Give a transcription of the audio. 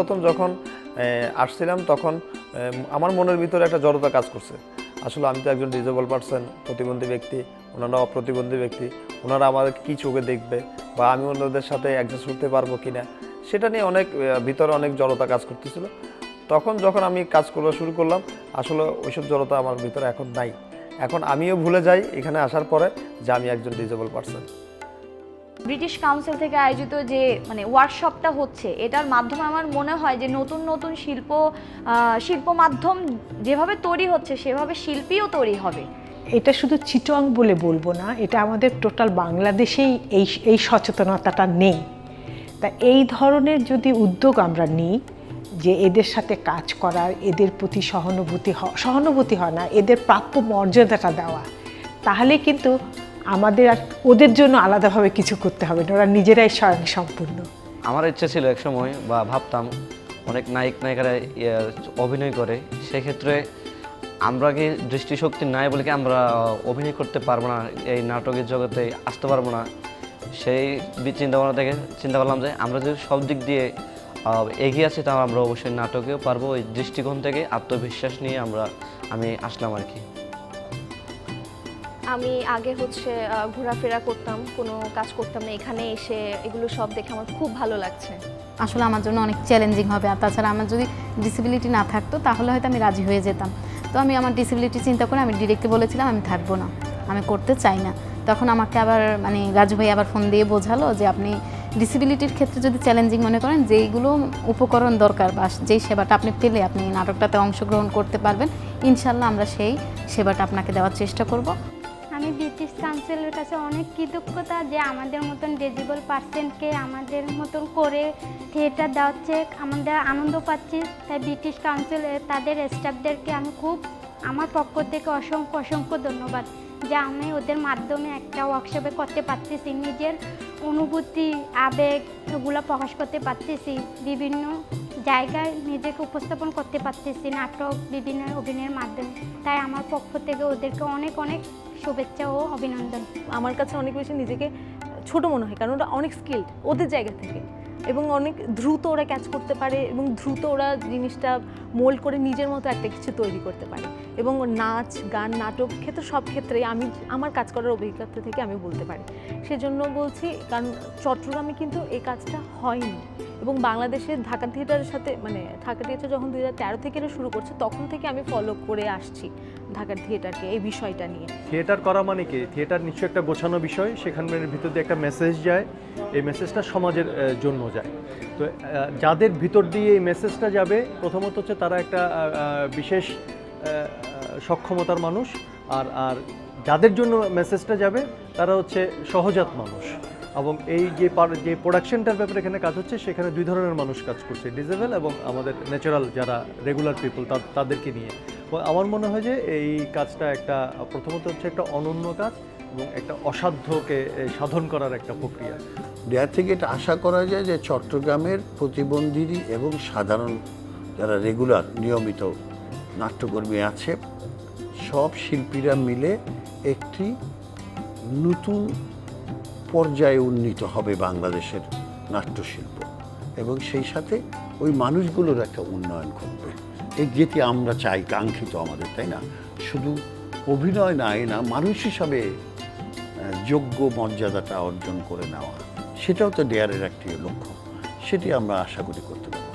প্রথম যখন আসছিলাম তখন আমার মনের ভিতরে একটা জড়তা কাজ করছে। আসলে আমি তো একজন ডিসেবল পার্সন, প্রতিবন্ধী ব্যক্তি, ওনারা অপ্রতিবন্ধী ব্যক্তি, ওনারা আমাদেরকে কী চোখে দেখবে বা আমি ওনাদের সাথে অ্যাডজাস্ট করতে পারবো কি না, সেটা নিয়ে অনেক ভিতরে অনেক জড়তা কাজ করতেছিল। তখন যখন আমি কাজ করা শুরু করলাম, আসলে ওইসব জড়তা আমার ভিতরে এখন নাই। এখন আমিও ভুলে যাই এখানে আসার পরে যে আমি একজন ডিসেবল পার্সন। ব্রিটিশ কাউন্সিল থেকে আয়োজিত যে ওয়ার্কশপটা হচ্ছে, এটার মাধ্যমে আমার মনে হয় যে নতুন নতুন শিল্প মাধ্যম যেভাবে তৈরি হচ্ছে সেভাবে শিল্পীও তৈরি হবে। এটা শুধু চিটং বলে বলবো না, এটা আমাদের টোটাল বাংলাদেশেই এই সচেতনতাটা নেই। তা এই ধরনের যদি উদ্যোগ আমরা নিই যে এদের সাথে কাজ করার, এদের প্রতি সহানুভূতি হয় না, এদের প্রাপ্য মর্যাদাটা দেওয়া, তাহলে কিন্তু আমাদের আর ওদের জন্য আলাদাভাবে কিছু করতে হবে না, ওরা নিজেরাই স্বয়ংসম্পূর্ণ। আমার ইচ্ছা ছিল একসময় বা ভাবতাম অনেক নায়ক নায়িকারা অভিনয় করে, সেক্ষেত্রে আমরা কি দৃষ্টিশক্তি নাই বলে কি আমরা অভিনয় করতে পারবো না, এই নাটকের জগতে আসতে পারবো না। সেই চিন্তাভাবনা থেকে চিন্তা করলাম যে আমরা যদি সব দিক দিয়ে এগিয়ে আছি তাহলে আমরা অবশ্যই নাটকেও পারবো। এই দৃষ্টিকোণ থেকে আত্মবিশ্বাস নিয়ে আমি আসলাম আর কি। আমি আগে ঘোরাফেরা করতাম, কোনো কাজ করতাম না, এখানে এসে এগুলো সব দেখে আমার খুব ভালো লাগছে। আসলে আমার জন্য অনেক চ্যালেঞ্জিং হবে, আর তাছাড়া আমার যদি ডিসেবিলিটি না থাকতো তাহলে হয়তো আমি রাজি হয়ে যেতাম। তো আমি আমার ডিসেবিলিটি চিন্তা করে আমি ডিরেক্টলি বলেছিলাম আমি থাকবো না, আমি করতে চাই না। তখন আমাকে আবার রাজু ভাই আবার ফোন দিয়ে বোঝালো যে আপনি ডিসেবিলিটির ক্ষেত্রে যদি চ্যালেঞ্জিং মনে করেন, যেইগুলো উপকরণ দরকার বা যেই সেবাটা আপনি পেলে আপনি নাটকটাতে অংশগ্রহণ করতে পারবেন, ইনশাল্লাহ আমরা সেই সেবাটা আপনাকে দেওয়ার চেষ্টা করব। আমি ব্রিটিশ কাউন্সিলের কাছে অনেক কৃতজ্ঞতা যে আমাদের মতন ডিসেবল পার্সনকে আমাদের মতন করে থিয়েটার দেওয়াচ্ছে, আমাদের আনন্দ পাচ্ছি। তাই ব্রিটিশ কাউন্সিল তাদের স্টাফদেরকে আমি আমার পক্ষ থেকে অসংখ্য ধন্যবাদ যে আমি ওদের মাধ্যমে একটা ওয়ার্কশপে করতে পারতেছি, নিজের অনুভূতি আবেগ এগুলো প্রকাশ করতে পারতেছি, বিভিন্ন জায়গায় নিজেকে উপস্থাপন করতে পারতেছি নাটক বিভিন্ন অভিনয়ের মাধ্যমে। তাই আমার পক্ষ থেকে ওদেরকে অনেক শুভেচ্ছা ও অভিনন্দন। আমার কাছে অনেক বেশি নিজেকে ছোট মনে হয়, কারণ ওরা অনেক স্কিল্ড ওদের জায়গা থেকে, এবং অনেক দ্রুত ওরা ক্যাচ করতে পারে এবং দ্রুত ওরা জিনিসটা মোল্ড করে নিজের মতো একটা কিছু তৈরি করতে পারে। এবং নাচ গান নাটক ক্ষেত্রে সব ক্ষেত্রেই আমার কাজ করার অভিজ্ঞতা থেকে আমি বলতে পারি। সেজন্য বলছি, কারণ চট্টগ্রামে কিন্তু এই কাজটা হয়নি, এবং বাংলাদেশের ঢাকা থিয়েটারের সাথে ঢাকা থিয়েটার যখন 2013 থেকে শুরু করছে তখন থেকে আমি ফলো করে আসছি ঢাকার থিয়েটারকে এই বিষয়টা নিয়ে। থিয়েটার করা মানে কি, থিয়েটার নিশ্চয়ই একটা গোছানো বিষয়, সেখানের ভিতর দিয়ে একটা মেসেজ যায়, এই মেসেজটা সমাজের জন্য যায়। তো যাদের ভিতর দিয়ে এই মেসেজটা যাবে, প্রথমত হচ্ছে তারা একটা বিশেষ সক্ষমতার মানুষ, আর যাদের জন্য মেসেজটা যাবে তারা হচ্ছে সহজাত মানুষ। এবং এই যে প্রোডাকশনটার ব্যাপারে এখানে কাজ হচ্ছে, সেখানে দুই ধরনের মানুষ কাজ করছে, ডিসেবল এবং আমাদের ন্যাচারাল যারা রেগুলার পিপল তাদেরকে নিয়ে। আমার মনে হয় যে এই কাজটা প্রথমত হচ্ছে একটা অনন্য কাজ এবং একটা অসাধ্যকে সাধন করার একটা প্রক্রিয়া। দেয়ার থেকে এটা আশা করা যায় যে চট্টগ্রামের প্রতিবন্ধী এবং সাধারণ যারা রেগুলার নিয়মিত নাট্যকর্মী আছে, সব শিল্পীরা মিলে একটি নতুন পর্যায়ে উন্নীত হবে বাংলাদেশের নাট্যশিল্প, এবং সেই সাথে ওই মানুষগুলোর একটা উন্নয়ন ঘটবে। যেটি আমরা চাই, কাঙ্ক্ষিত আমাদের, তাই না? শুধু অভিনয় না, মানুষ হিসাবে যোগ্য মর্যাদাটা অর্জন করে নেওয়া, সেটাও তো ডেয়ারের একটি লক্ষ্য। সেটি আমরা আশা করি করতে পারব।